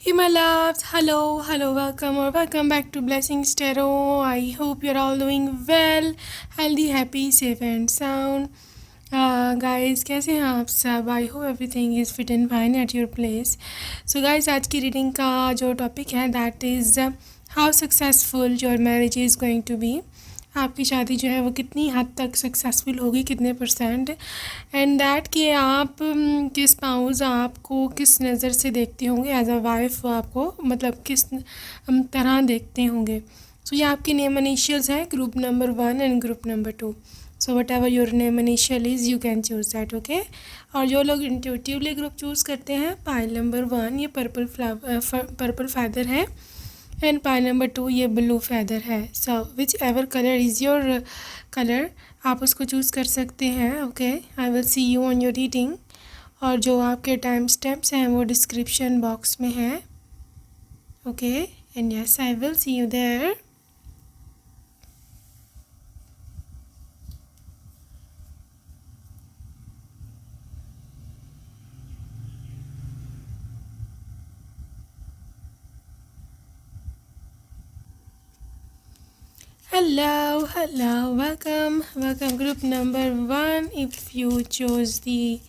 Hey my loves, hello, welcome or welcome back to Blessings Tarot. I hope you're all doing well, healthy, happy, safe and sound. Guys, कैसे हैं आप सब? I hope everything is fit and fine at your place. So guys, आज की reading का जो topic है that is how successful your marriage is going to be. आपकी शादी जो है वो कितनी हद तक सक्सेसफुल होगी, कितने परसेंट, एंड दैट कि आप किस स्पाउस आपको किस नज़र से देखते होंगे एज अ वाइफ, आपको मतलब किस तरह देखते होंगे. सो ये आपके नेम इनिशियल्स हैं, group number 1 and group number 2. So what ever your name initial is you can choose that. Okay. और जो लोग इंट्यूटिवली ग्रुप चूज़ करते हैं, पाइल नंबर 1 ये पर्पल फैदर है एंड पाइल नंबर 2 ये ब्लू फैदर है. So whichever colour is your colour, आप उसको चूज़ कर सकते हैं. Okay, I will see you on your reading. और जो आपके टाइम स्टेप्स हैं वो डिस्क्रिप्शन बॉक्स में है. Okay, and yes I will see you there. Hello, welcome group number 1. If you chose the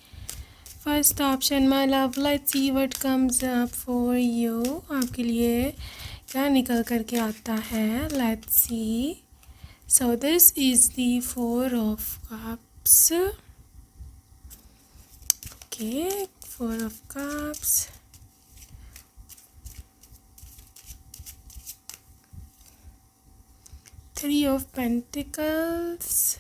first option, my love, let's see what comes up for you. आपके लिए क्या निकल कर के आता है, let's see. So this is the 4 of cups. Okay, 4 of cups. Three of Pentacles,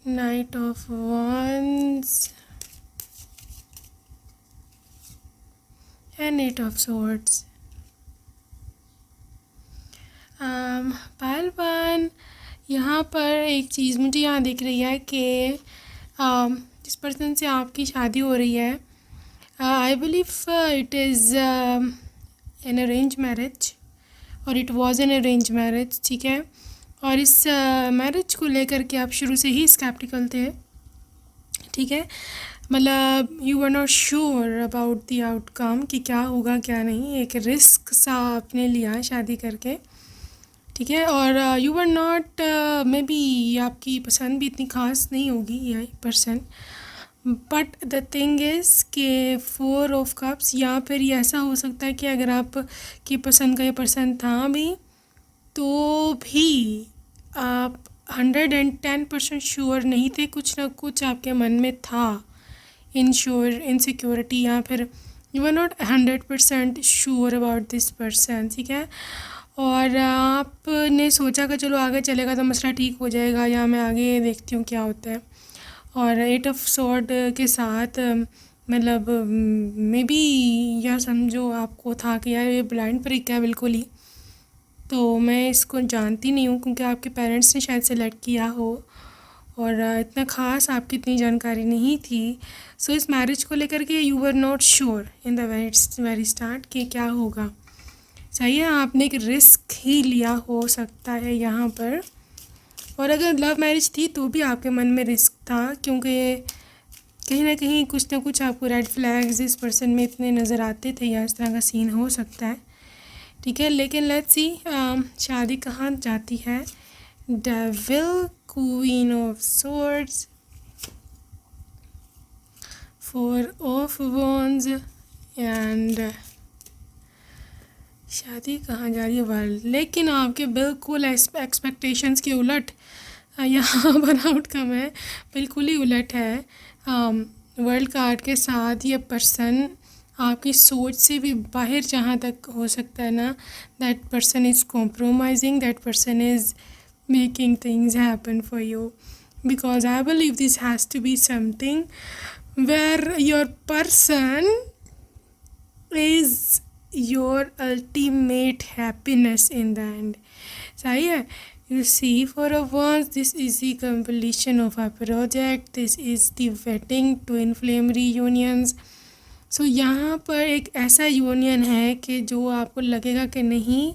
Knight of Wands, and Eight of Swords. पहलवान, यहाँ पर एक चीज़ मुझे यहाँ दिख रही है कि जिस पर्सन से आपकी शादी हो रही है, I believe it is an arrange marriage और it was an arrange marriage. ठीक है. और इस मैरिज को लेकर के आप शुरू से ही स्केप्टिकल थे. ठीक है. मतलब you were not sure about the outcome कि क्या होगा क्या नहीं. एक रिस्क सा आपने लिया शादी करके. ठीक है. और you were not may be आपकी पसंद भी इतनी ख़ास नहीं होगी ये person. But the thing is कि 4 ऑफ कप्स, या फिर ये ऐसा हो सकता है कि अगर आप की पसंद का ये पर्सन था भी तो भी आप 110% श्योर नहीं थे. कुछ ना कुछ आपके मन में था, इनसिक्योरिटी, या फिर you are not 100% sure about this person. ठीक है. और आपने सोचा कि चलो आगे चलेगा तो मसला ठीक हो जाएगा, या मैं आगे देखती हूँ क्या होता है. और 8 ऑफ सॉर्ड के साथ मतलब मे बी या समझो आपको था कि यार ये ब्लाइंड ब्रेक है बिल्कुल ही, तो मैं इसको जानती नहीं हूँ क्योंकि आपके पेरेंट्स ने शायद सेलेक्ट किया हो और इतना ख़ास आपकी इतनी जानकारी नहीं थी. सो इस मैरिज को लेकर के you were not sure in the very start कि क्या होगा. सही है. आपने एक रिस्क ही लिया हो सकता है यहाँ पर. और अगर लव मैरिज थी तो भी आपके मन में रिस्क था, क्योंकि कहीं ना कहीं कुछ ना कुछ आपको रेड फ्लैग्स इस पर्सन में इतने नज़र आते थे, या इस तरह का सीन हो सकता है. ठीक है. लेकिन लेट्स सी शादी कहाँ जाती है. Devil, queen of swords, 4 of wands, and शादी कहाँ जा रही है. वर्ल्ड. लेकिन आपके बिल्कुल एक्सपेक्टेशंस के उलट यहाँ पर आउटकम है, बिल्कुल ही उलट है. वर्ल्ड कार्ड के साथ ये पर्सन आपकी सोच से भी बाहर जहाँ तक हो सकता है ना, that person is compromising, that person is making things happen for you, because I believe this has to be something where your person is your ultimate happiness in the end. सही है. You see, for a once, this is the completion of a project. This is the wedding, twin flame reunions. So यहाँ पर एक ऐसा union है कि जो आपको लगेगा कि नहीं,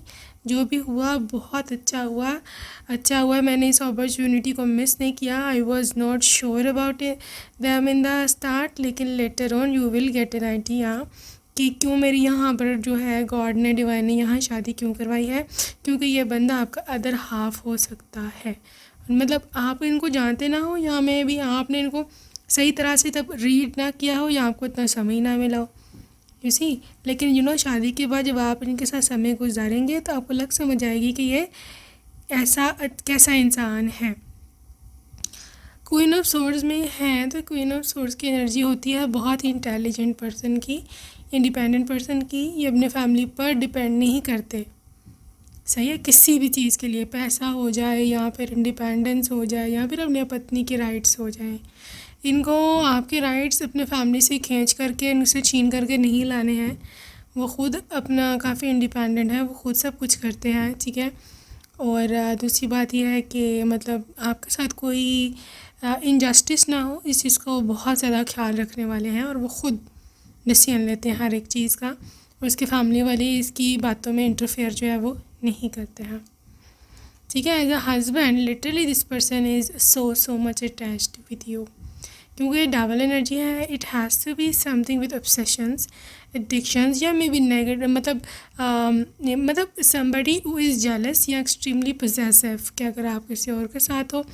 जो भी हुआ बहुत अच्छा हुआ। मैंने इस अपॉर्चुनिटी को मिस नहीं किया। I was not sure about it them in the start, लेकिन later on you will get an idea कि क्यों मेरी यहाँ पर जो है गॉड ने, डिवाइन ने यहाँ शादी क्यों करवाई है। क्योंकि ये बंदा आपका अदर हाफ हो सकता है। मतलब आप इनको जानते ना हो, या में भी आपने इनको सही तरह से तब रीड ना किया हो, या आपको इतना समय ना मिला हो, यू सी। लेकिन शादी के बाद जब आप इनके साथ समय गुजारेंगे तो आपको लग समझ आएगी कि ये ऐसा कैसा इंसान है। क्वीन ऑफ सोर्ड्स में है तो क्वीन ऑफ सोर्ड्स की एनर्जी होती है बहुत ही इंटेलिजेंट पर्सन की, इंडिपेंडेंट पर्सन की। ये अपने फैमिली पर डिपेंड नहीं करते, सही है, किसी भी चीज़ के लिए, पैसा हो जाए या फिर इंडिपेंडेंस हो जाए या फिर अपने पत्नी के राइट्स हो जाए। इनको आपके राइट्स अपने फैमिली से खींच करके, इनसे छीन करके नहीं लाने हैं। वो ख़ुद अपना काफ़ी इंडिपेंडेंट है, वो ख़ुद सब कुछ करते हैं, ठीक है। और दूसरी बात यह है कि मतलब आपके साथ कोई इनजस्टिस ना हो, इस चीज़ का वो बहुत ज़्यादा ख्याल रखने वाले हैं। और वो ख़ुद डिसीजन लेते हैं हर एक चीज़ का, और उसके फैमिली वाले इसकी बातों में इंटरफेयर जो है वो नहीं करते हैं, ठीक है। As a husband literally this person is so much attached with you, क्योंकि ये डबल एनर्जी है। It has to be something with obsessions, addictions, या मे बी नेगेटिव, मतलब समबडी हु इज़ जेलस या एक्सट्रीमली पोजेसिव, कि अगर आप किसी और के साथ हो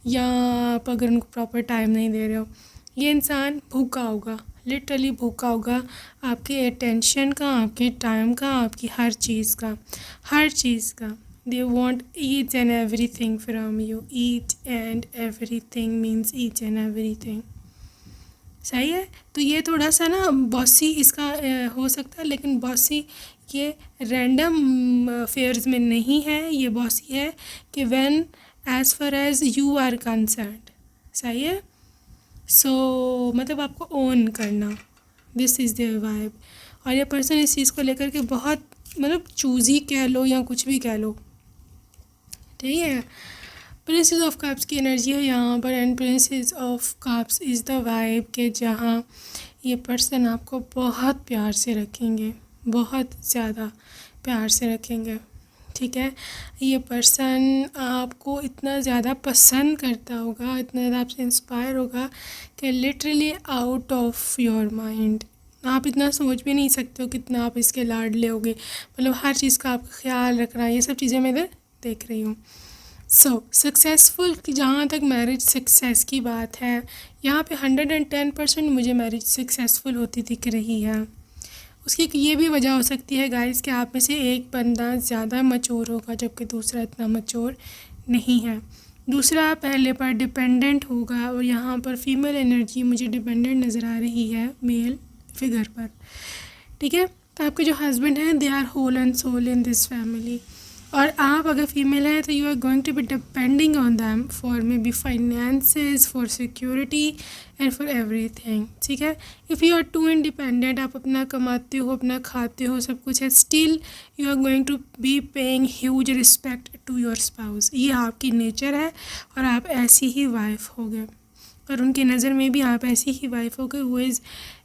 या आप अगर उनको प्रॉपर टाइम नहीं दे रहे हो, ये इंसान भूखा होगा, लिटरली भूखा होगा आपके अटेंशन का, आपके टाइम का, आपकी हर चीज़ का। They want each and every thing from U. Each and every thing means each and every thing, सही है। तो ये थोड़ा सा ना बॉसी इसका हो सकता है, लेकिन बॉसी ये रैंडम फेयर्स में नहीं है। ये बॉसी है कि when as far as you are concerned, सही है। सो मतलब आपको ओन करना, दिस इज़ देयर वाइब। और ये पर्सन इस चीज़ को लेकर के बहुत मतलब चूज़ी कह लो या कुछ भी कह लो, ठीक है। प्रिंसेस ऑफ कप्स की एनर्जी है यहाँ पर, and princess of cups is the vibe के जहाँ ये पर्सन आपको बहुत प्यार से रखेंगे, बहुत ज़्यादा प्यार से रखेंगे, ठीक है। ये पर्सन आपको इतना ज़्यादा पसंद करता होगा, इतना ज़्यादा आपसे इंस्पायर होगा कि literally out of your mind. आप इतना सोच भी नहीं सकते हो कितना आप इसके लाडले होगे। मतलब हर चीज़ का आपका ख्याल रखना, ये सब चीज़ें मैं इधर देख रही हूँ। सक्सेसफुल की जहाँ तक मैरिज सक्सेस की बात है, यहाँ पे 110% मुझे मैरिज सक्सेसफुल होती दिख रही है। उसकी ये भी वजह हो सकती है गाइस कि आप में से एक बंदा ज़्यादा मैच्योर होगा जबकि दूसरा इतना मैच्योर नहीं है। दूसरा पहले पर डिपेंडेंट होगा, और यहाँ पर फीमेल एनर्जी मुझे डिपेंडेंट नज़र आ रही है मेल फिगर पर, ठीक है। तो आपके जो हस्बैंड हैं they are whole and soul in this family, और आप अगर फीमेल हैं तो you are going to be depending on them for maybe finances, for security and for everything, ठीक है। If you are too independent, आप अपना कमाते हो, अपना खाते हो, सब कुछ है, still you are going to be paying huge respect to your spouse. ये आपकी नेचर है और आप ऐसी ही वाइफ होगे, और उनकी नज़र में भी आप ऐसी ही वाइफ होगे हु इज़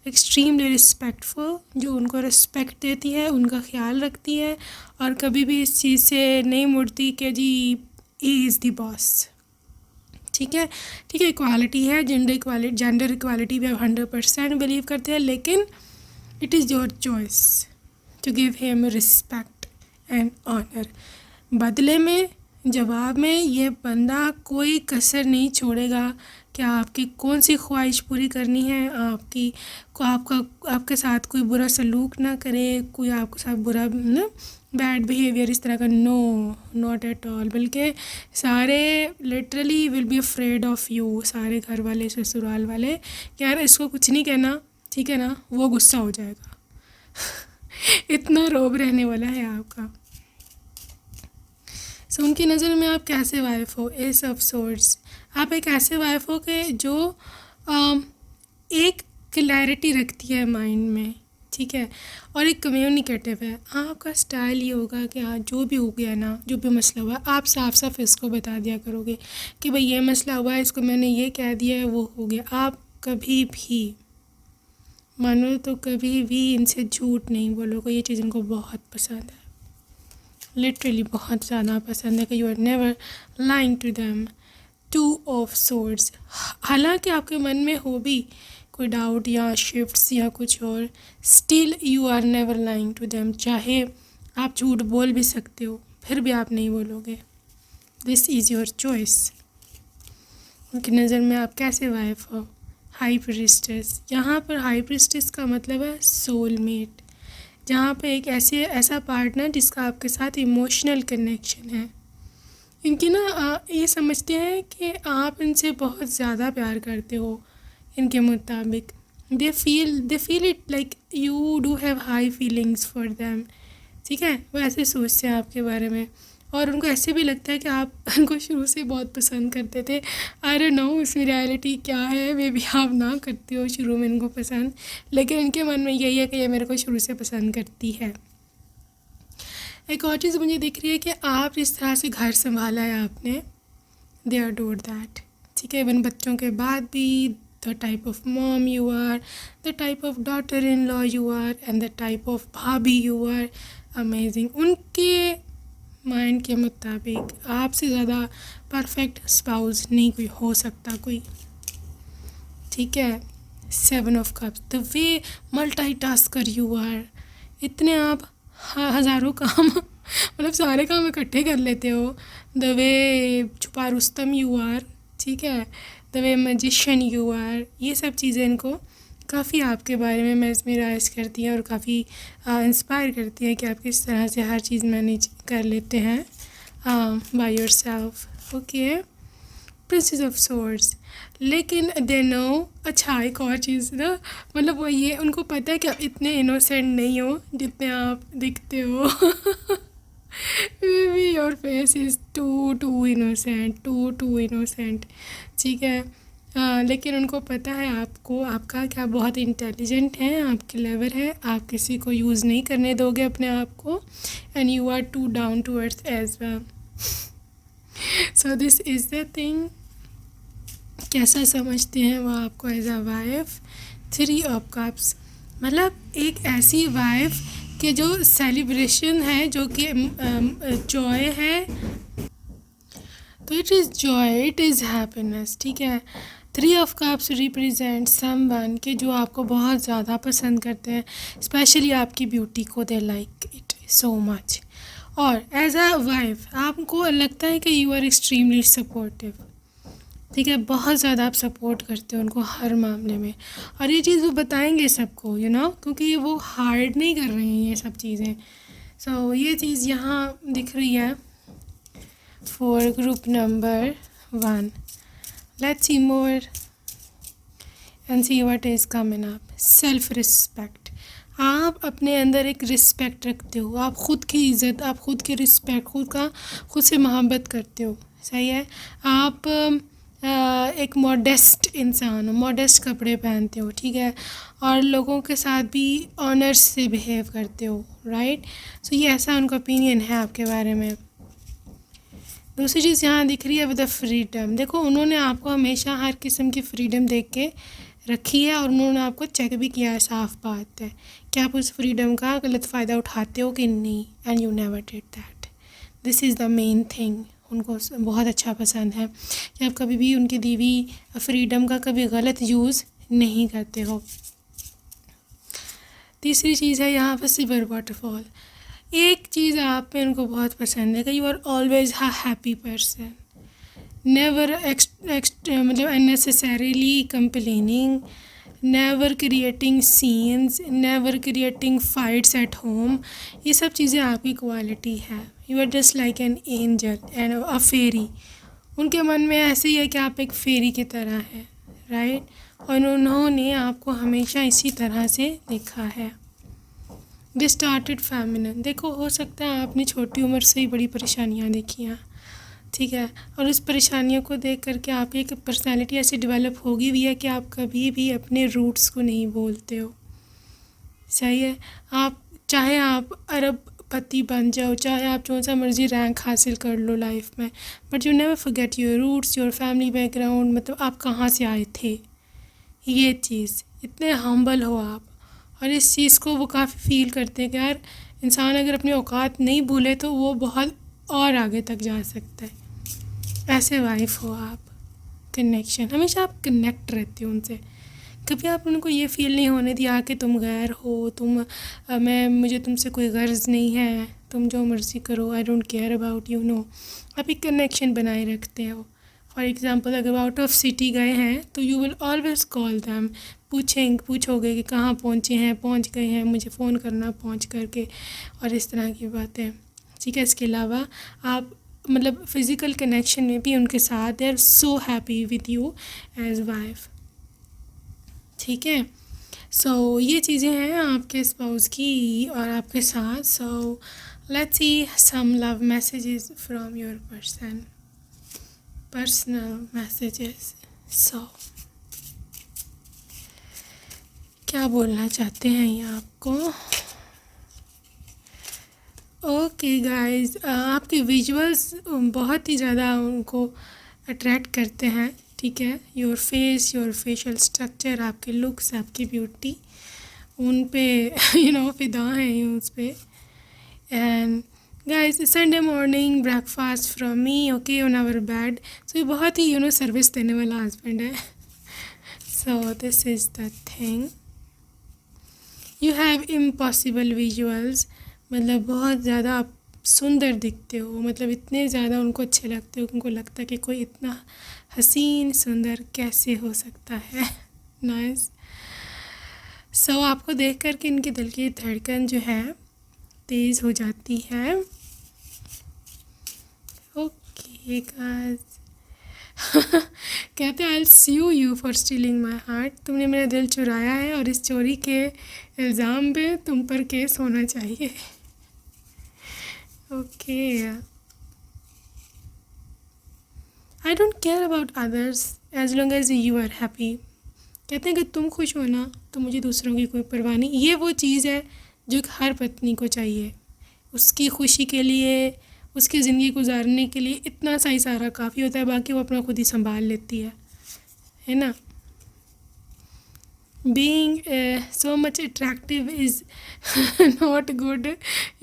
एक्सट्रीमली रिस्पेक्टफुल, जो उनको रिस्पेक्ट देती है, उनका ख्याल रखती है, और कभी भी इस चीज़ से नहीं मुड़ती कि जी ही इज़ द बॉस, ठीक है। इक्वालिटी है, जेंडर इक्वालिटी भी आप 100% बिलीव करते हैं, लेकिन it is your choice to give him respect and honour. बदले में, जवाब में, ये बंदा कोई कसर नहीं छोड़ेगा कि आपकी कौन सी ख्वाहिश पूरी करनी है, आपके साथ कोई बुरा सलूक ना करे, कोई आपके साथ बुरा ना बैड बिहेवियर इस तरह का, नो, नॉट एट ऑल। बल्कि सारे literally will be afraid of you, सारे घर वाले, ससुराल वाले, यार इसको कुछ नहीं कहना, ठीक है ना, वो गुस्सा हो जाएगा। इतना रोब रहने वाला है आपका। सो उनकी नज़र में आप कैसे वाइफ हो? एस ऑफ सोर्ड्स, आप एक ऐसे वाइफ हो कि जो एक क्लैरिटी रखती है माइंड में, ठीक है, और एक कम्युनिकेटिव है। आपका स्टाइल ये होगा कि हाँ जो भी हो गया ना, जो भी मसला हुआ, आप साफ साफ इसको बता दिया करोगे कि भाई ये मसला हुआ है, इसको मैंने ये कह दिया है, वो हो गया। आप कभी भी मानो तो कभी भी इनसे झूठ नहीं बोलोगे, ये चीज़ इनको बहुत पसंद है। लिटरली बहुत ज़्यादा पसंद है कि you are never lying to them. Two of swords, हालांकि आपके मन में हो भी कोई डाउट या शिफ्ट्स या कुछ और, still you are never lying to them. चाहे आप झूठ बोल भी सकते हो, फिर भी आप नहीं बोलोगे। This is your choice. उनकी नज़र में आप कैसे वाइफ हो? हाई प्रीस्टेस, यहाँ पर हाई प्रीस्टेस का मतलब है सोलमेट, जहाँ पे एक ऐसा पार्टनर जिसका आपके साथ इमोशनल कनेक्शन है। इनकी ना ये समझते हैं कि आप इनसे बहुत ज़्यादा प्यार करते हो इनके मुताबिक। They feel it like you do have high feelings for them. ठीक है, वो ऐसे सोचते हैं आपके बारे में, और उनको ऐसे भी लगता है कि आप उनको शुरू से बहुत पसंद करते थे। आई डोंट नो इसमें रियलिटी क्या है, मे बी आप ना करते हो शुरू में इनको पसंद, लेकिन इनके मन में यही है कि ये मेरे को शुरू से पसंद करती है। एक और चीज़ मुझे दिख रही है कि आप जिस तरह से घर संभाला है आपने, दे अडोर दैट। ठीक है, इवन बच्चों के बाद भी, the type of mom you are, the type of daughter in law you are, and the type of bhabhi you are, amazing. उनके माइंड के मुताबिक आपसे ज़्यादा परफेक्ट स्पाउस नहीं कोई हो सकता कोई। ठीक है, 7 of cups, the way multitasker you are, इतने आप हज़ारों काम मतलब सारे काम इकट्ठे कर लेते हो। द वे छुपा रुस्तम यू आर, ठीक है, the way magician you are, ये सब चीज़ें इनको काफ़ी आपके बारे में मेस्मराइज करती हैं और काफ़ी इंस्पायर करती हैं कि आप किस तरह से हर चीज़ मैनेज कर लेते हैं by yourself. Okay, princess of swords, लेकिन दे नो, अच्छा एक और चीज़ ना, मतलब वो ये उनको पता है कि आप इतने इनोसेंट नहीं हो जितने आप दिखते हो। May your face is too innocent. ठीक है, लेकिन उनको पता है आपको, आपका क्या बहुत इंटेलिजेंट है, आप क्लेवर है, आप किसी को यूज़ नहीं करने दोगे अपने आप को, and you are too down to earth as well. So this is the thing. कैसा समझते हैं वो आपको as a wife? 3 of cups, मतलब एक ऐसी वाइफ कि जो सेलिब्रेशन है, जो कि जॉय है, तो it is Joy, it is happiness. ठीक है, 3 ऑफ कप्स रिप्रेजेंट समवन के जो आपको बहुत ज़्यादा पसंद करते हैं, स्पेशली आपकी ब्यूटी को, they like it so much. और एज अ वाइफ आपको लगता है कि यू आर एक्सट्रीमली सपोर्टिव। ठीक है, बहुत ज़्यादा आप सपोर्ट करते हो उनको हर मामले में, और ये चीज़ वो बताएंगे सबको, यू नो, क्योंकि वो हार्ड नहीं कर रहे हैं ये सब चीज़ें। सो ये चीज़ यहाँ दिख रही है for group number 1। Let's see more and see what is coming up. Self respect, आप अपने अंदर एक रिस्पेक्ट रखते हो, आप ख़ुद की इज़्ज़त, आप ख़ुद की रिस्पेक्ट, खुद से मोहब्बत करते हो। सही है, आप एक मॉडेस्ट इंसान हो, मॉडेस्ट कपड़े पहनते हो, ठीक है, और लोगों के साथ भी ऑनर्स से बिहेव करते हो, राइट। सो ये ऐसा उनका ओपिनियन है आपके बारे में। दूसरी चीज़ यहाँ दिख रही है विद द फ्रीडम। देखो, उन्होंने आपको हमेशा हर किस्म की फ्रीडम देख के रखी है, और उन्होंने आपको चेक भी किया है, साफ बात है कि आप उस फ्रीडम का गलत फ़ायदा उठाते हो कि नहीं, and you never did that. This is the main thing. उनको बहुत अच्छा पसंद है कि आप कभी भी उनकी दी हुई फ्रीडम का कभी गलत यूज़ नहीं करते हो। तीसरी चीज़ है यहाँ पर सिल्वर वाटरफॉल। एक चीज़ आप में उनको बहुत पसंद है कि you are always a happy person, never मतलब unnecessarily complaining, never creating scenes, never creating fights at home. ये सब चीज़ें आपकी क्वालिटी है। You are just like an angel and a fairy. उनके मन में ऐसे ही है कि आप एक फेरी की तरह हैं, राइट, और उन्होंने आपको हमेशा इसी तरह से देखा है। दे स्टार्टेड फेमिनिन, देखो हो सकता है आपने छोटी उम्र से ही बड़ी परेशानियाँ देखी हैं, ठीक है, और उस परेशानियों को देख करके आपकी एक पर्सनैलिटी ऐसी डेवलप होगी भी है कि आप कभी भी अपने रूट्स को नहीं बोलते हो। सही है, आप चाहे आप अरबपति बन जाओ, चाहे आप जो सा मर्ज़ी रैंक हासिल कर लो लाइफ में, but you never forget your roots, your family background, मतलब आप कहाँ से आए थे। ये चीज़, इतने हम्बल हो आप, और इस चीज़ को वो काफ़ी फील करते हैं कि यार इंसान अगर अपनी औकात नहीं भूले तो वो बहुत और आगे तक जा सकता है। ऐसे वाइफ हो आप, कनेक्शन, हमेशा आप कनेक्ट रहते हो उनसे। कभी आप उनको ये फ़ील नहीं होने दिया कि तुम गैर हो, मुझे तुमसे कोई गर्ज़ नहीं है, तुम जो मर्ज़ी करो, I don't care about you, no. आप एक कनेक्शन बनाए रखते हो। फॉर एग्ज़ाम्पल अगर आउट ऑफ सिटी गए हैं तो you will always call them, पूछोगे कि कहाँ पहुँचे हैं, पहुँच गए हैं, मुझे फ़ोन करना पहुँच करके, और इस तरह की बातें। ठीक है, इसके अलावा आप मतलब फ़िज़िकल कनेक्शन में भी उनके साथ, they are so happy with you as wife. ठीक है, सो ये चीज़ें हैं आपके स्पाउस की और आपके साथ। So let's see some love messages from your personal messages. So क्या बोलना चाहते हैं ये आपको? ओके गाइस, आपके विजुअल्स बहुत ही ज़्यादा उनको अट्रैक्ट करते हैं। ठीक है, your face, your facial structure, आपके लुक्स, आपकी ब्यूटी, उन पे फिदा हैं ये उस पे। And guys, Sunday morning breakfast from me, okay, on our bed. So ये बहुत ही सर्विस देने वाला हस्बैंड है। So this is the thing, you have impossible visuals, मतलब बहुत ज़्यादा आप सुंदर दिखते हो, मतलब इतने ज़्यादा उनको अच्छे लगते हो, उनको लगता है कि कोई इतना हसीन सुंदर कैसे हो सकता है। नाइस। सो आपको देख कर के इनके दिल की धड़कन जो है तेज़ हो जाती है। ओके गाइस, कहते हैं I will sue you for stealing my heart, तुमने मेरा दिल चुराया है और इस चोरी के इल्ज़ाम पे तुम पर केस होना चाहिए। Okay, I don't care about others as long as you are happy. कहते हैं कि तुम खुश हो ना तो मुझे दूसरों की कोई परवाह नहीं। ये वो चीज़ है जो हर पत्नी को चाहिए, उसकी खुशी के लिए, उसकी ज़िंदगी गुजारने के लिए इतना सा ही सारा काफ़ी होता है, बाकी वो अपना खुद ही संभाल लेती है ना। Being so much attractive is not good,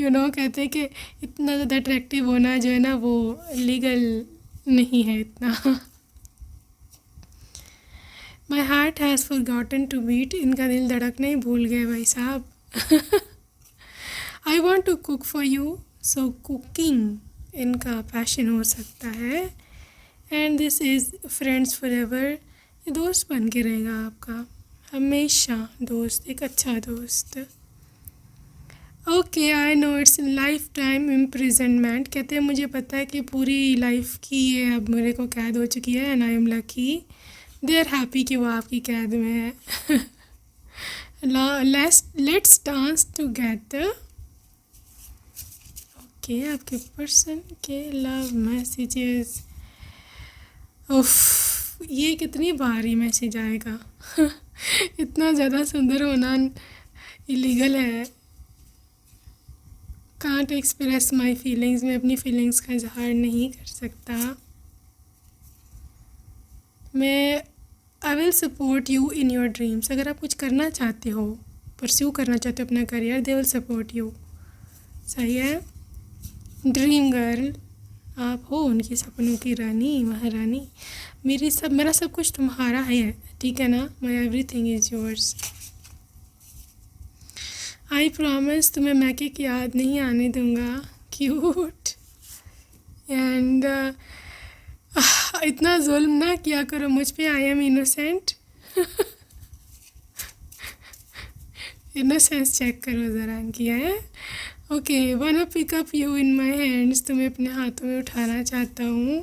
कहते हैं कि इतना ज़्यादा अट्रैक्टिव होना जो है ना वो लीगल नहीं है इतना। My heart has forgotten to beat, इनका दिल धड़कना ही भूल गए भाई साहब। I want to cook for you, so cooking इनका पैशन हो सकता है। And this is friends forever, ये दोस्त बन के रहेगा आपका हमेशा, दोस्त, एक अच्छा दोस्त। Okay, I know it's life time imprisonment, कहते हैं मुझे पता है कि पूरी लाइफ की ये अब मेरे को कैद हो चुकी है, and I am lucky, they are happy कि वो आपकी कैद में है। Let's dance together. ओके, आपके पर्सन के लव मैसेजेस, उफ, ये कितनी भारी मैसेज आएगा। इतना ज़्यादा सुंदर होना इलीगल है। कांट एक्सप्रेस माई फीलिंग्स, मैं अपनी फीलिंग्स का इजहार नहीं कर सकता। मैं I will support you in your dreams, अगर आप कुछ करना चाहते हो, परस्यू करना चाहते हो अपना career, they will support you. सही है, ड्रीम गर्ल आप हो, उनकी सपनों की रानी, महारानी। मेरा सब कुछ तुम्हारा है, ठीक है ना, my everything is yours. I promise तुम्हें मैके की याद नहीं आने दूंगा, क्यूट। एंड इतना जुल्म ना किया करो मुझ पे, I am innocent. Innocence check करो ज़रा इनकी है। Okay, one pick up you in my hands, तुम्हें अपने हाथों में उठाना चाहता हूँ।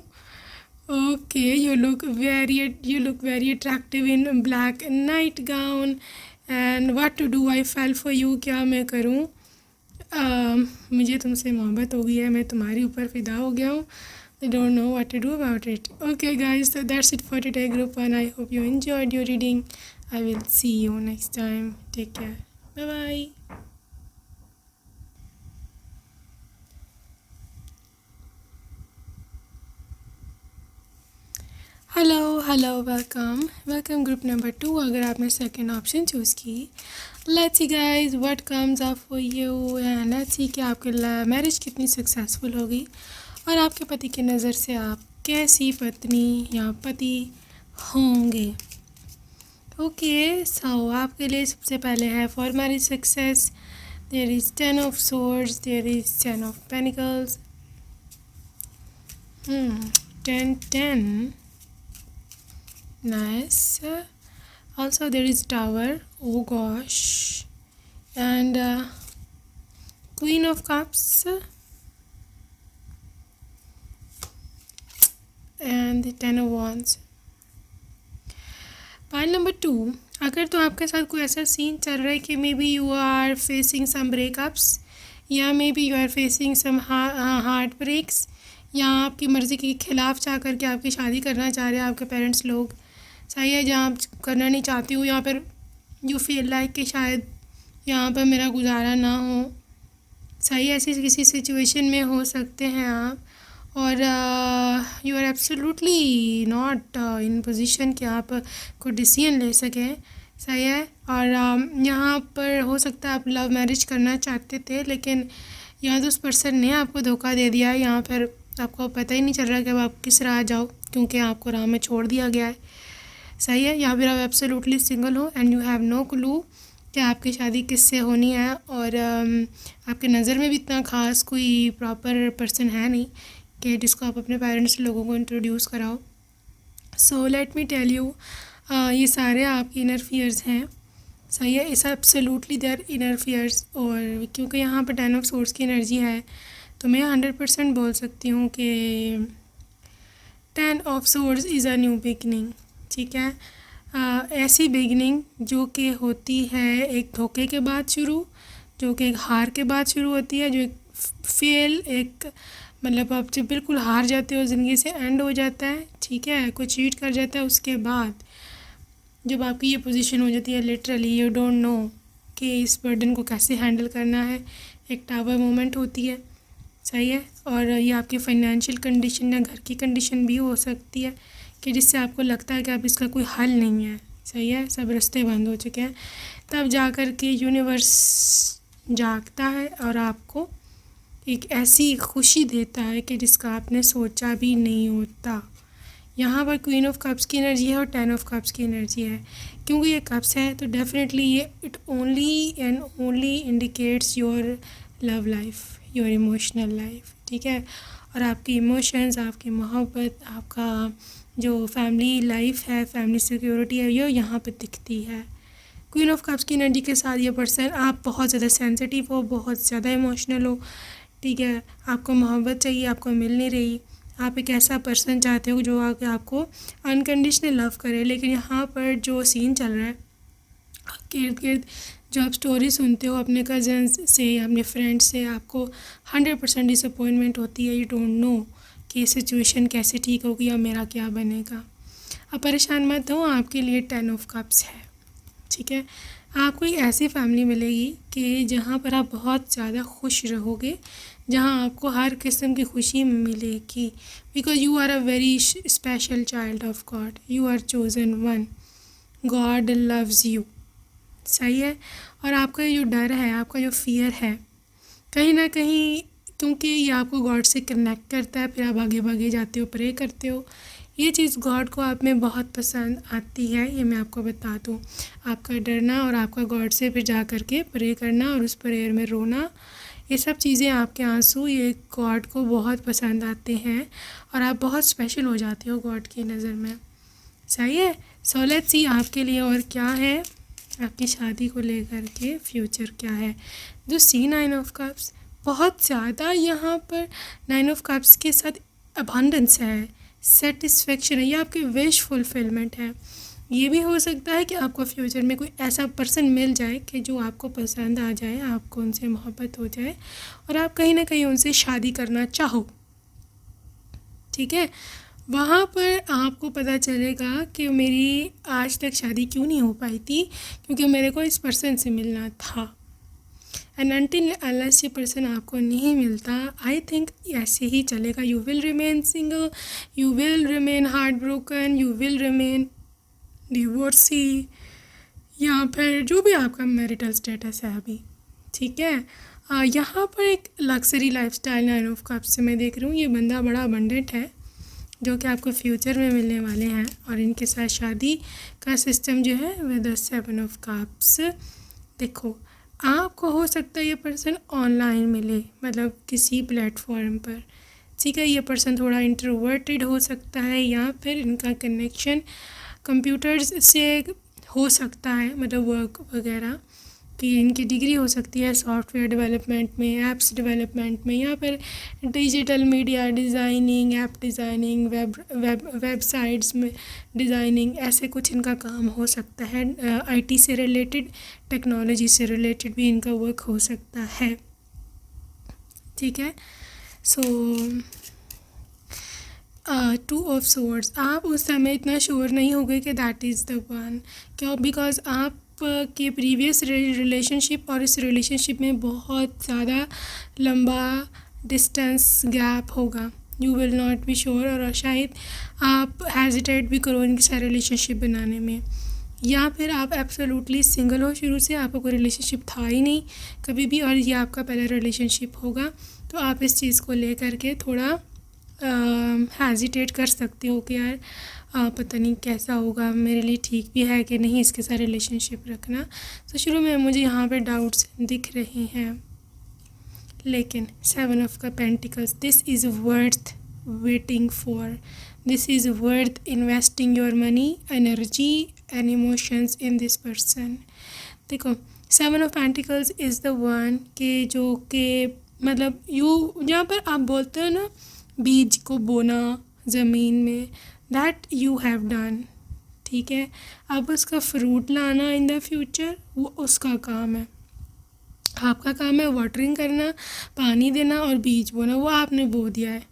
Okay, you look very attractive in black night gown, and what to do, I fell for you, क्या मैं करूँ, मुझे तुमसे मोहब्बत हो गई है, मैं तुम्हारे ऊपर फ़िदा हो गया हूँ, I don't know what to do about it. Okay guys, so that's it for today group 1. I hope you enjoyed your reading. I will see you next time. Take care. Bye bye. Hello welcome group number 2। अगर आपने second option choose की, let's see guys what comes up for you and let's see कि आपकी marriage कितनी successful होगी और आपके पति की नज़र से आप कैसी पत्नी या पति होंगे। ओके सो आपके लिए सबसे पहले है for marriage success there is 10 of swords, there is 10 of pentacles, 10 nice. Also there is tower, oh gosh, and queen of cups and the 10 of wands. Pile number 2, अगर तो आपके साथ कोई ऐसा सीन चल रहा है कि maybe you are facing some breakups या maybe you are facing some heartbreaks, या आपकी मर्ज़ी के ख़िलाफ़ चाह करके आपकी शादी करना चाह रहे हैं आपके पेरेंट्स लोग, सही है, जहाँ आप करना नहीं चाहती हो, यहाँ पर यू फील लाइक कि शायद यहाँ पर मेरा गुजारा ना हो, सही है, ऐसी किसी सिचुएशन में हो सकते हैं आप, और you are absolutely not in position कि आप कोई डिसीजन ले सकें, सही है, और यहाँ पर हो सकता है आप लव मैरिज करना चाहते थे लेकिन यहाँ तो उस पर्सन ने आपको धोखा दे दिया है, यहाँ पर आपको पता ही नहीं चल रहा कि अब आप किस राह जाओ क्योंकि आपको राह में छोड़ दिया गया है, सही है, यहाँ पर आप एब्सोल्युटली सिंगल हो and you have no clue कि आपकी शादी किससे होनी है, और आपके नज़र में भी इतना ख़ास कोई प्रॉपर पर्सन है नहीं कि जिसको आप अपने पेरेंट्स लोगों को इंट्रोड्यूस कराओ। So let me tell you, ये सारे आपके इनर फियर्स हैं, सही है, इस एब्सोल्युटली देयर इनर फियर्स, और क्योंकि यहाँ पर 10 ऑफ सोर्स की एनर्जी है तो मैं 100% बोल सकती हूँ कि 10 of source is a new beginning, ठीक है, ऐसी बिगनिंग जो कि होती है एक धोखे के बाद शुरू, जो कि एक हार के बाद शुरू होती है, जो एक फेल, एक मतलब आप जब बिल्कुल हार जाते हो ज़िंदगी से, एंड हो जाता है, ठीक है, कोई चीट कर जाता है, उसके बाद जब आपकी ये पोजीशन हो जाती है लिटरली यू डोंट नो कि इस बर्डन को कैसे हैंडल करना है, एक टावर मोमेंट होती है, सही है, और ये आपकी फाइनेंशियल कंडीशन या घर की कंडीशन भी हो सकती है कि जिससे आपको लगता है कि अब इसका कोई हल नहीं है, सही है, सब रास्ते बंद हो चुके हैं, तब जा कर के यूनिवर्स जागता है और आपको एक ऐसी खुशी देता है कि जिसका आपने सोचा भी नहीं होता। यहाँ पर क्वीन ऑफ कप्स की एनर्जी है और 10 ऑफ कप्स की एनर्जी है, क्योंकि ये कप्स है तो डेफिनेटली ये it only and only indicates your love life, your emotional life, ठीक है, और आपकी इमोशंस, आपकी मोहब्बत, आपका जो फैमिली लाइफ है, फैमिली सिक्योरिटी है, ये यहाँ पर दिखती है। क्वीन ऑफ कप्स की एनर्जी के साथ ये पर्सन, आप बहुत ज़्यादा सेंसिटिव हो, बहुत ज़्यादा इमोशनल हो, ठीक है, आपको मोहब्बत चाहिए, आपको मिल नहीं रही, आप एक ऐसा पर्सन चाहते हो जो आके आपको अनकंडीशनल लव करे, लेकिन यहाँ पर जो सीन चल रहा है आपके इर्द गिर्द, जो आप स्टोरी सुनते हो अपने कज़न्स से या अपने फ्रेंड्स से, आपको 100% डिसअपॉइंटमेंट होती है, यू डोंट नो कि सिचुएशन कैसे ठीक होगी या मेरा क्या बनेगा। अब परेशान मत हो, आपके लिए 10 ऑफ कप्स है, ठीक है, आपको एक ऐसी फैमिली मिलेगी कि जहाँ पर आप बहुत ज़्यादा खुश रहोगे, जहाँ आपको हर किस्म की खुशी मिलेगी, because you are a very special child of God, you are chosen one, God loves you, सही है, और आपका जो डर है, आपका जो फियर है, कहीं ना कहीं क्योंकि ये आपको गॉड से कनेक्ट करता है, फिर आप आगे भागे जाते हो, प्रे करते हो, ये चीज़ गॉड को आप में बहुत पसंद आती है, ये मैं आपको बता दूँ, आपका डरना और आपका गॉड से फिर जा कर के प्रे करना और उस प्रेयर में रोना, ये सब चीज़ें, आपके आंसू, ये गॉड को बहुत पसंद आते हैं और आप बहुत स्पेशल हो जाते हो गॉड की नज़र में, सही है। सो लेट्स सी आपके लिए और क्या है, आपकी शादी को लेकर के फ्यूचर क्या है। जो सी 9 ऑफ कप्स, बहुत ज़्यादा यहाँ पर 9 ऑफ कप्स के साथ अबंडेंस है, सेटिस्फेक्शन है, ये आपकी विश फुलफिलमेंट है। ये भी हो सकता है कि आपको फ्यूचर में कोई ऐसा पर्सन मिल जाए कि जो आपको पसंद आ जाए, आपको उनसे मोहब्बत हो जाए और आप कहीं ना कहीं उनसे शादी करना चाहो, ठीक है, वहाँ पर आपको पता चलेगा कि मेरी आज तक शादी क्यों नहीं हो पाई थी, क्योंकि मेरे को इस पर्सन से मिलना था। एंड अनटिल अनलेस ये पर्सन आपको नहीं मिलता, आई थिंक ऐसे ही चलेगा. You will remain single, you will remain heart broken, you will remain divorcee, या फिर जो भी आपका मैरिटल स्टेटस है अभी. ठीक है. यहाँ पर एक लग्जरी लाइफस्टाइल 9 ऑफ कप्स से मैं देख रही हूँ. ये बंदा बड़ा अबंडेंट है जो कि आपको फ्यूचर में मिलने वाले हैं, और इनके साथ शादी का सिस्टम जो है विद 7 ऑफ कप्स. देखो, आपको हो सकता है ये पर्सन ऑनलाइन मिले, मतलब किसी प्लेटफॉर्म पर. ठीक है. ये पर्सन थोड़ा इंट्रोवर्टेड हो सकता है, या फिर इनका कनेक्शन कंप्यूटर्स से हो सकता है, मतलब वर्क वगैरह कि इनकी डिग्री हो सकती है सॉफ्टवेयर डेवलपमेंट में, ऐप्स डेवलपमेंट में, या फिर digital media designing, app designing, websites में डिज़ाइनिंग, ऐसे कुछ इनका काम हो सकता है. आईटी से रिलेटेड, टेक्नोलॉजी से रिलेटेड भी इनका वर्क हो सकता है. ठीक है. सो 2 ऑफ सोर्ड्स, आप उस समय इतना श्योर नहीं हो गए कि दैट इज़ द वन. क्यों? बिकॉज आप के प्रीवियस रिलेशनशिप और इस रिलेशनशिप में बहुत ज़्यादा लंबा डिस्टेंस गैप होगा. You will not be sure, और शायद आप हेजिटेट भी करो इनके साथ रिलेशनशिप बनाने में, या फिर आप एब्सोल्युटली सिंगल हो शुरू से, आपका कोई रिलेशनशिप था ही नहीं कभी भी, और ये आपका पहला रिलेशनशिप होगा. तो आप इस चीज़ को लेकर के थोड़ा हेजिटेट कर सकते हो कि यार पता नहीं कैसा होगा, मेरे लिए ठीक भी है कि नहीं इसके साथ रिलेशनशिप रखना. तो शुरू में मुझे यहाँ पे डाउट्स दिख रहे हैं, लेकिन 7 ऑफ का pentacles, this is worth waiting for, this is worth investing your money, energy and emotions in this person. देखो, 7 of pentacles is the one के जो कि मतलब जहाँ पर आप बोलते हो ना बीज को बोना ज़मीन में, दैट यू हैव डन. ठीक है. अब उसका फ्रूट लाना इन द फ्यूचर वो उसका काम है. आपका काम है वाटरिंग करना, पानी देना और बीज बोना, वो आपने बो दिया है.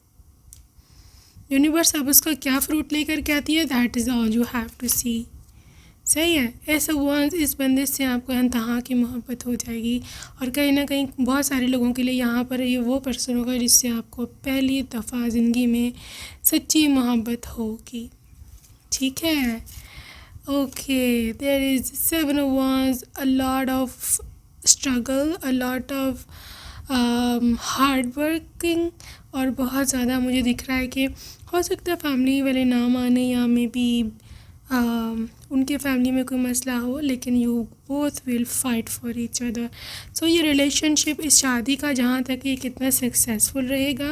यूनिवर्स अब उसका क्या फ्रूट लेकर के आती है, that is all you have to see. सही है. ऐसा वंस इस बंदे से आपको इंतहा की मोहब्बत हो जाएगी, और कहीं ना कहीं बहुत सारे लोगों के लिए यहाँ पर ये वो पर्सन होगा जिससे आपको पहली दफ़ा ज़िंदगी में सच्ची मोहब्बत होगी. ठीक है. Okay. There is 7 of wands, a lot of struggle, a lot of hard working, और बहुत ज़्यादा मुझे दिख रहा है कि हो सकता है फैमिली वाले ना माने, या मे बी उनके फैमिली में कोई मसला हो, लेकिन you both will fight for each other. So ये रिलेशनशिप, इस शादी का जहाँ तक ये कितना सक्सेसफुल रहेगा,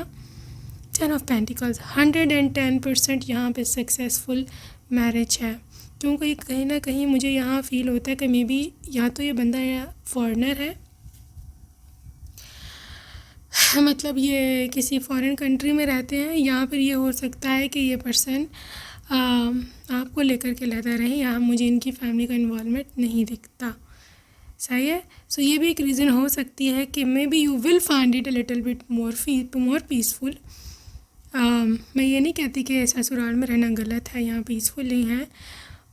10 ऑफ पेंटिकल्स 110% यहाँ पे सक्सेसफुल मैरिज है. क्योंकि कहीं ना कहीं मुझे यहाँ फील होता है कि मे बी या तो ये बंदा या फॉरेनर है, मतलब ये किसी फॉरेन कंट्री में रहते हैं, या फिर ये हो सकता है कि ये पर्सन आपको लेकर के लेता रहे, यहाँ मुझे इनकी फैमिली का इन्वॉल्वमेंट नहीं दिखता. सही है. सो ये भी एक रीज़न हो सकती है कि maybe you will find it a little bit more peaceful. मैं ये नहीं कहती कि ससुराल में रहना गलत है, यहाँ पीसफुल नहीं है,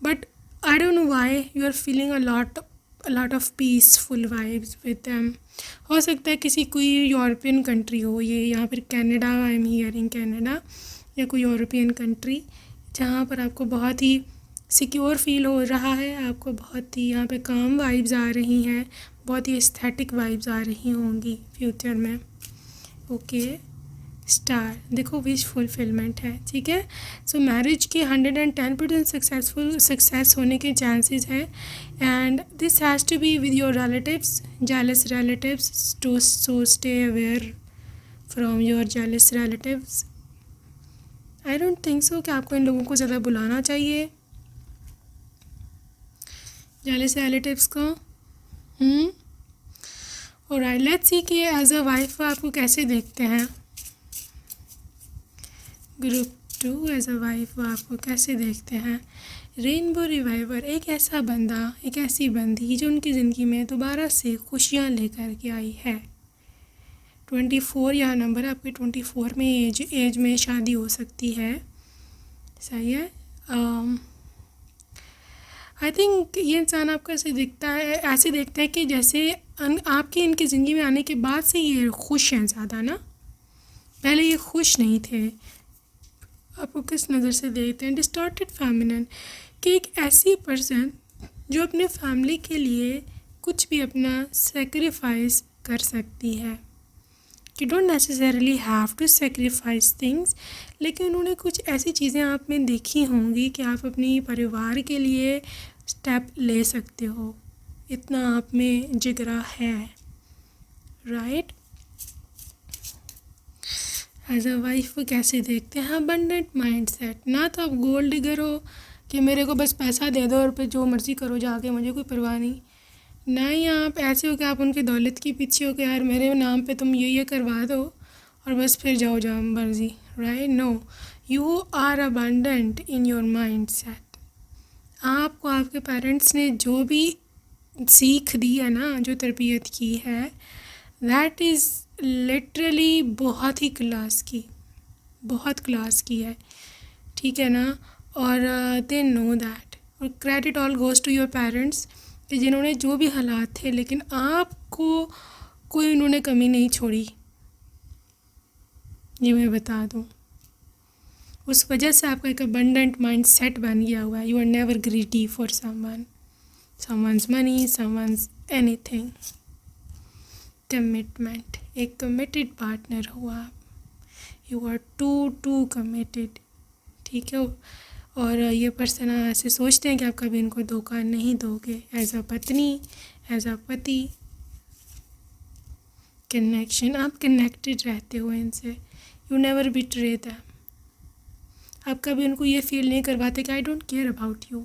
but I don't know why you are feeling a lot of peaceful vibes with them. हो सकता है किसी कोई यूरोपियन कंट्री हो, ये यहाँ पर Canada, I am hearing Canada, या कोई यूरोपियन कंट्री जहाँ पर आपको बहुत ही सिक्योर फील हो रहा है, आपको बहुत ही यहाँ पे काम वाइब्स आ रही हैं, बहुत ही एस्थेटिक वाइब्स आ रही होंगी फ्यूचर में. ओके. स्टार, देखो विश फुलफिलमेंट है. ठीक है. सो मैरिज के 110% सक्सेस होने के चांसेस हैं, and this has to be with your relatives, jealous relatives. So stay aware from your jealous relatives. I don't think so कि आपको इन लोगों को ज़्यादा बुलाना चाहिए, जेलस रिलेटिव्स को. ऑलराइट, लेट्स सी कि एज अ वाइफ आपको कैसे देखते हैं. ग्रुप 2, एज अ वाइफ आपको कैसे देखते हैं. रेनबो रिवाइवर, एक ऐसा बंदा, एक ऐसी बंदी जो उनकी ज़िंदगी में दोबारा से खुशियाँ लेकर के आई है. 24 यह नंबर, आपके 24 में एज में शादी हो सकती है. सही है. आई थिंक ये इंसान आपको ऐसे दिखता है, ऐसे देखता है कि जैसे आपके इनकी ज़िंदगी में आने के बाद से ये खुश हैं ज़्यादा ना, पहले ये खुश नहीं थे। आपको किस नज़र से देखते हैं? डिस्टॉर्टेड फेमिनिन, कि एक ऐसी पर्सन जो अपने फैमिली के लिए कुछ भी अपना सेक्रीफाइस कर सकती है। You don't necessarily have to sacrifice things, लेकिन उन्होंने कुछ ऐसी चीज़ें आप में देखी होंगी कि आप अपनी परिवार के लिए स्टेप ले सकते हो, इतना आप में जिगरा है, राइट। एज अ वाइफ वो कैसे देखते हैं? अबंडेंट माइंड सेट, ना तो आप गोल्ड डिगर हो कि मेरे को बस पैसा दे दो और फिर जो मर्ज़ी करो जाके, मुझे कोई परवाह नहीं। ना ही आप ऐसे हो कि आप उनकी दौलत के पीछे हो कि यार मेरे नाम पे तुम ये करवा दो और बस फिर जाओ जहाँ मर्जी, right. No, you are abundant in your mindset. आपको आपके पेरेंट्स ने जो भी सीख दी है ना, जो तरबियत की है, दैट इज़ लिटरली बहुत ही क्लास की, बहुत क्लास की है, ठीक है ना। और दे नो दैट, और credit all goes to your parents कि जिन्होंने जो भी हालात थे, लेकिन आपको कोई उन्होंने कमी नहीं छोड़ी, ये मैं बता दूँ। उस वजह से आपका एक अबंडेंट माइंड सेट बन गया हुआ है। You are never greedy for someone's money, someone's anything. Commitment, एक कमिटेड पार्टनर हो आप, यू आर टू कमिटेड, ठीक है। और ये पर्सन ऐसे सोचते हैं कि आप कभी इनको धोखा नहीं दोगे, एज अ पत्नी, एज अ पति। कनेक्शन, आप कनेक्टेड रहते हो इनसे, यू नेवर बिट्रे दैम। आप कभी उनको ये फील नहीं करवाते कि आई डोंट केयर अबाउट यू।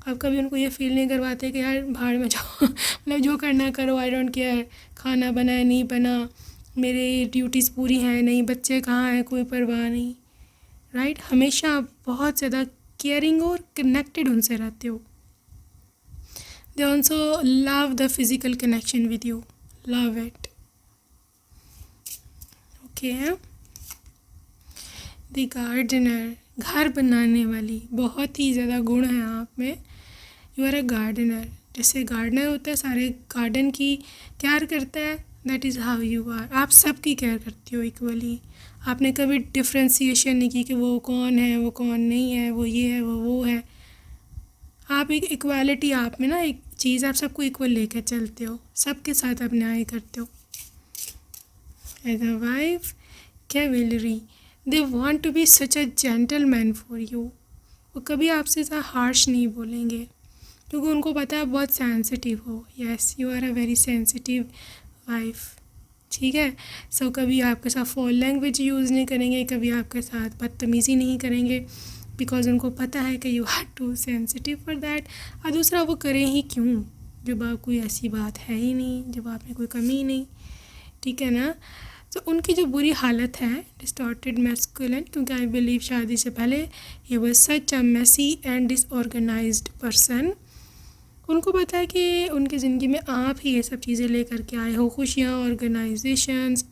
आप कभी उनको ये फील नहीं करवाते कि यार भाड़ में जाओ, मतलब जो करना करो, आई डोंट केयर, खाना बनाए नहीं बना, मेरी ड्यूटीज़ पूरी हैं नहीं, बच्चे कहाँ हैं, कोई परवाह नहीं, राइट। हमेशा आप बहुत ज़्यादा केयरिंग और कनेक्टेड उनसे रहते हो। They also love the physical connection with you, love it, okay. The gardener, घर बनाने वाली, बहुत ही ज़्यादा गुण है आप में। यू आर अ गार्डनर, जैसे गार्डनर होता है सारे गार्डन की केयर करता है, that is how you are. आप सबकी केयर करती हो इक्वली। आपने कभी डिफ्रेंसिएशन नहीं की कि वो कौन है, वो कौन नहीं है, वो ये है, वो है। आप एक इक्वालिटी आप में ना, एक चीज़ आप सबको इक्वल लेकर चलते हो, सबके साथ आप न्याय करते हो। As a wife, cavalry, they want to be such a gentleman for you. वो कभी आपसे ज़्यादा हार्श नहीं बोलेंगे, क्योंकि उनको पता है आप बहुत सेंसिटिव हो। Yes, you are a very sensitive wife, ठीक है। सो कभी आपके साथ फॉल लैंग्वेज यूज़ नहीं करेंगे, कभी आपके साथ बदतमीज़ी नहीं करेंगे, बिकॉज उनको पता है कि you are too sensitive for that. और दूसरा, वो करें ही क्यों जब आप कोई ऐसी बात है ही नहीं, जब आप में कोई कमी नहीं, ठीक है ना। तो उनकी जो बुरी हालत है, डिस्टॉर्टेड मैस्कुलिन, क्योंकि आई बिलीव शादी से पहले ही was such a messy and disorganized person. उनको पता है कि उनकी ज़िंदगी में आप ही ये सब चीज़ें लेकर के आए हो, खुशियाँ, ऑर्गेनाइजेशंस,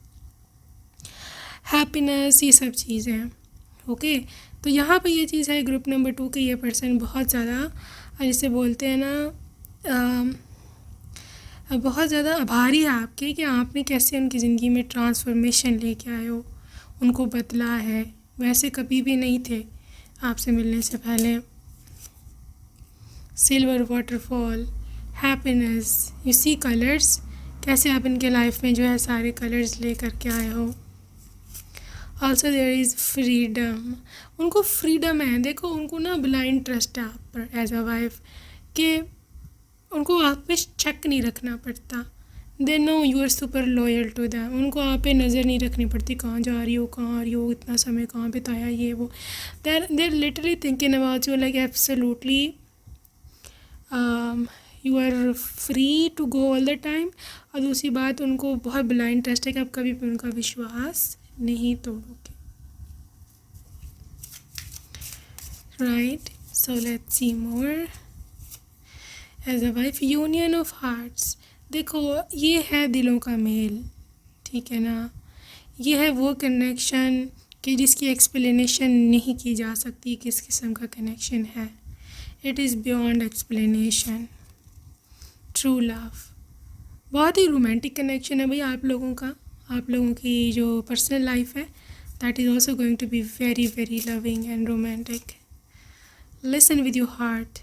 हैप्पीनेस, ये सब चीज़ें हैं, ओके। तो यहाँ पे ये चीज़ है ग्रुप नंबर 2 के, ये पर्सन बहुत ज़्यादा, जिसे बोलते हैं ना, बहुत ज़्यादा आभारी है आपके कि आपने कैसे उनकी ज़िंदगी में ट्रांसफॉर्मेशन लेके आए हो, उनको बदला है। वैसे कभी भी नहीं थे आपसे मिलने से पहले। Silver waterfall, happiness, you see colours, कैसे आप इनके लाइफ में जो है सारे कलर्स ले करके आए हो। ऑल्सो देयर इज़ फ्रीडम, उनको फ्रीडम है। देखो, उनको ना ब्लाइंड ट्रस्ट है आप पर एज अ वाइफ, कि उनको आप पे चेक नहीं रखना पड़ता। They know you are super loyal to them. उनको आप पे नज़र नहीं रखनी पड़ती, कहाँ जा रही हो, कहाँ आ रही हो, इतना समय कहाँ बिताया, ये वो। They're literally thinking about you like absolutely, you are free to go all the time. और दूसरी बात, उनको बहुत ब्लाइंड ट्रस्ट है कि आप कभी भी उनका विश्वास नहीं तोड़ोगे, right. So let's see more. As a wife, union of hearts, देखो ये है दिलों का मेल, ठीक है ना। ये है वो कनेक्शन कि जिसकी एक्सप्लेनेशन नहीं की जा सकती किस किस्म का कनेक्शन है। It is beyond explanation. True love बहुत ही रोमांटिक कनेक्शन है भाई आप लोगों का, आप लोगों की जो पर्सनल लाइफ है, that is also going to be very very loving and romantic. Listen with your heart,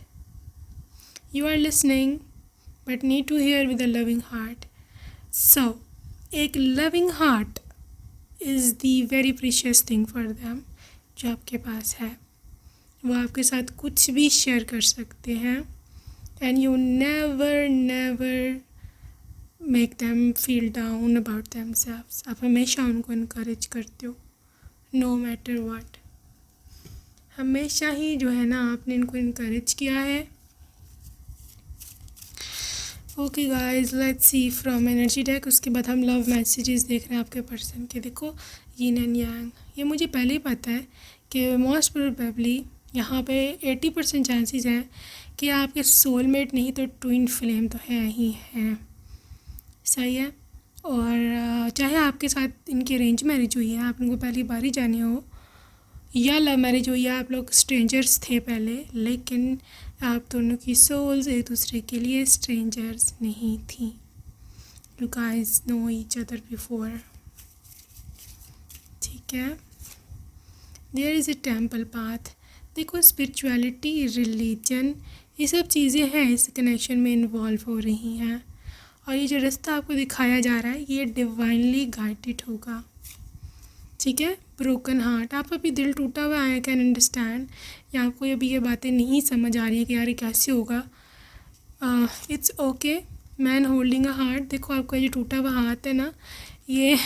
you are listening but need to hear with a loving heart. So एक loving heart is the very precious thing for them जो आपके पास है। वो आपके साथ कुछ भी share कर सकते हैं and you never never make them feel down about themselves. आप हमेशा उनको इनकरेज करते हो नो मैटर व्हाट। हमेशा ही जो है ना आपने इनको इनकरेज किया है। Okay guys, let's see from energy deck. उसके बाद हम लव मैसेजेस देख रहे हैं आपके पर्सन के। देखो यिन एंड यांग, ये मुझे पहले ही पता है कि मोस्ट प्रोबेबली यहाँ पे 80% चांसेस हैं कि आपके सोलमेट नहीं तो ट्विन फ्लेम तो है ही हैं। सही है। और चाहे आपके साथ इनकी अरेंज मैरिज हुई है, आप इनको पहली बार ही जाने हो, या लव मैरिज हुई है, आप लोग स्ट्रेंजर्स थे पहले, लेकिन आप दोनों की सोल्स एक दूसरे के लिए स्ट्रेंजर्स नहीं थी। You guys know each other before. ठीक है। There is a temple path. देखो स्पिरिचुअलिटी, रिलीजन, ये सब चीज़ें हैं इस कनेक्शन में इन्वॉल्व हो रही हैं। और ये जो रास्ता आपको दिखाया जा रहा है ये डिवाइनली गाइडेड होगा। ठीक है। ब्रोकन हार्ट, आपका भी दिल टूटा हुआ है, आई कैन अंडरस्टैंड। या आपको अभी ये बातें नहीं समझ आ रही है कि यार ये कैसे होगा। It's okay, man holding a heart. देखो आपका ये टूटा हुआ हाथ है ना, ये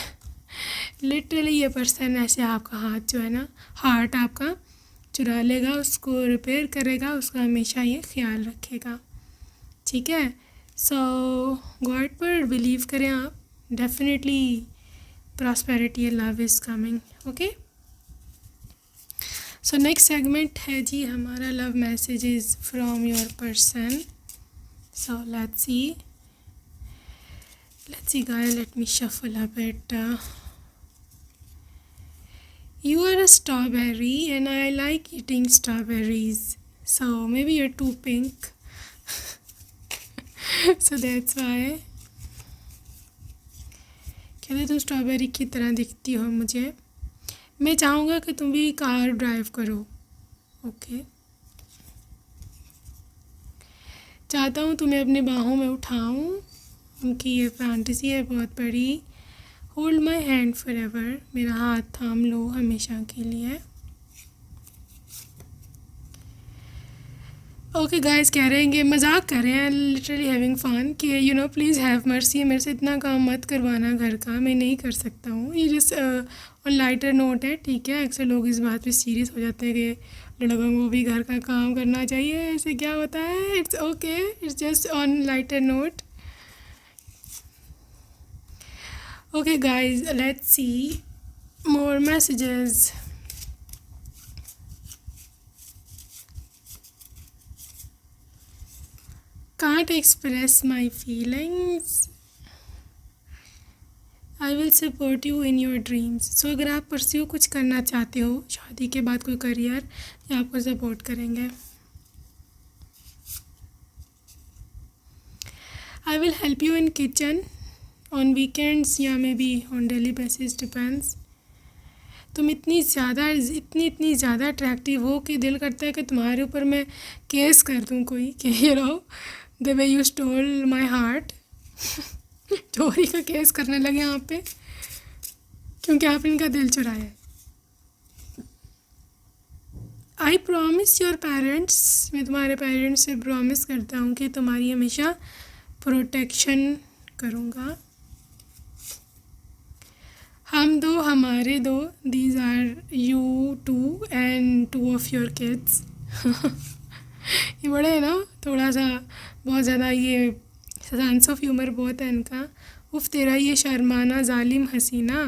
लिटरली ये पर्सन ऐसे आपका हाथ जो है ना, हार्ट आपका चुरा लेगा, उसको रिपेयर करेगा, उसका हमेशा ये ख्याल रखेगा। ठीक है। सो गॉड पर बिलीव करें आप, definitely prosperity and love is coming. Okay. So next segment है जी हमारा love messages from your person. So let's C guys, let me shuffle a bit. You are a strawberry and I like eating strawberries, so maybe you're too pink. So that's why कहते तुम strawberry की तरह दिखती हो मुझे। मैं चाहूँगा कि तुम भी कार ड्राइव करो। ओके। चाहता हूँ तुम्हें अपनी बाहों में उठाऊँ, उनकी ये फैंटेसी है बहुत बड़ी। Hold my hand for ever, मेरा हाथ थाम लो हमेशा के लिए। ओके गाइस, कह रहे हैं कि मजाक कर रहे हैं, लिटरली हैविंग फन कि you know please have mercy, मेरे से इतना काम मत करवाना घर का, मैं नहीं कर सकता हूँ। ये जस्ट ऑन लाइटर नोट है। ठीक है। अक्सर लोग इस बात पे सीरियस हो जाते हैं कि लड़कों को भी घर का काम करना चाहिए, ऐसे क्या होता है। It's okay, it's just on lighter note. Okay guys, let's see more messages. Can't express my feelings. I will support you in your dreams. So अगर आप परस्यू कुछ करना चाहते हो, शादी के बाद कोई करियर, या आपको सपोर्ट करेंगे। I will help you in kitchen on weekends या may be on daily basis, depends. तुम इतनी ज़्यादा अट्रैक्टिव हो कि दिल करता है कि तुम्हारे ऊपर मैं केस कर दूँ कोई, कि you know the way you stole my heart. चोरी का केस करने लगे यहाँ पे, क्योंकि आपने इनका दिल चुराया है। आई प्रॉमिस योर पेरेंट्स, मैं तुम्हारे पेरेंट्स से प्रॉमिस करता हूँ कि तुम्हारी हमेशा प्रोटेक्शन करूँगा। हम दो, हमारे दो, these are you two and two of your kids. ये बड़े है ना, थोड़ा सा बहुत ज़्यादा ये सेंस ऑफ ह्यूमर बहुत है इनका। उफ तेरा ये शर्माना जालिम हसीना।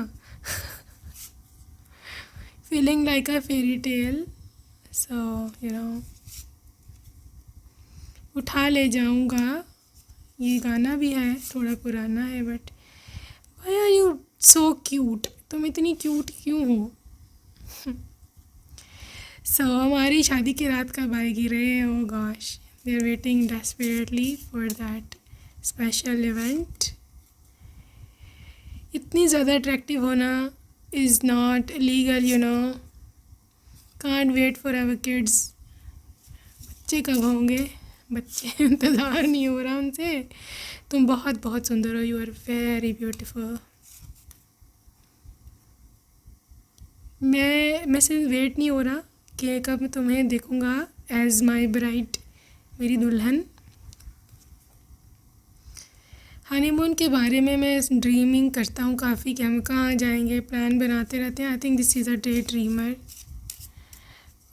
Feeling like a fairy tale, so you know उठा ले जाऊँगा। ये गाना भी है, थोड़ा पुराना है, but why are you so cute, तुम इतनी क्यूट क्यों हो। सो हमारी शादी की रात कब आएगी रे? Oh gosh, they are waiting desperately for that special event. इतनी ज़्यादा अट्रैक्टिव होना is not legal, you know. Can't wait for our kids. बच्चे कब होंगे? बच्चे इंतज़ार नहीं हो रहा उनसे. तुम बहुत बहुत सुंदर हो. You are very beautiful. मैं सिर्फ वेट नहीं हो रहा कि कब मैं तुम्हें देखूँगा एज माई ब्राइड, मेरी दुल्हन. हनीमून के बारे में मैं ड्रीमिंग करता हूँ काफ़ी कि हम कहाँ जाएंगे, प्लान बनाते रहते हैं. I think this is a daydreamer.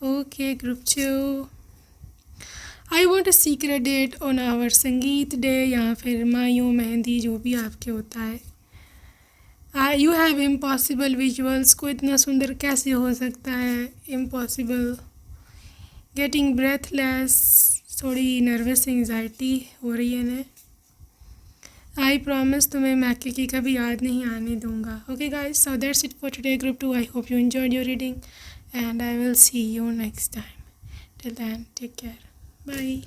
Okay group चो. I want a secret date on our sangeet day, या फिर मायूं मेहंदी, जो भी आपके होता है. You have impossible visuals. को इतना सुंदर कैसे हो सकता है? इम्पॉसिबल. Getting breathless. थोड़ी नर्वस एंजाइटी हो रही है ना. आई प्रॉमिस तुम्हें मैके की कभी याद नहीं आने दूंगा. Okay guys, so that's it for today group 2. I hope you enjoyed your reading and I will see you next time. Till then take care. Bye.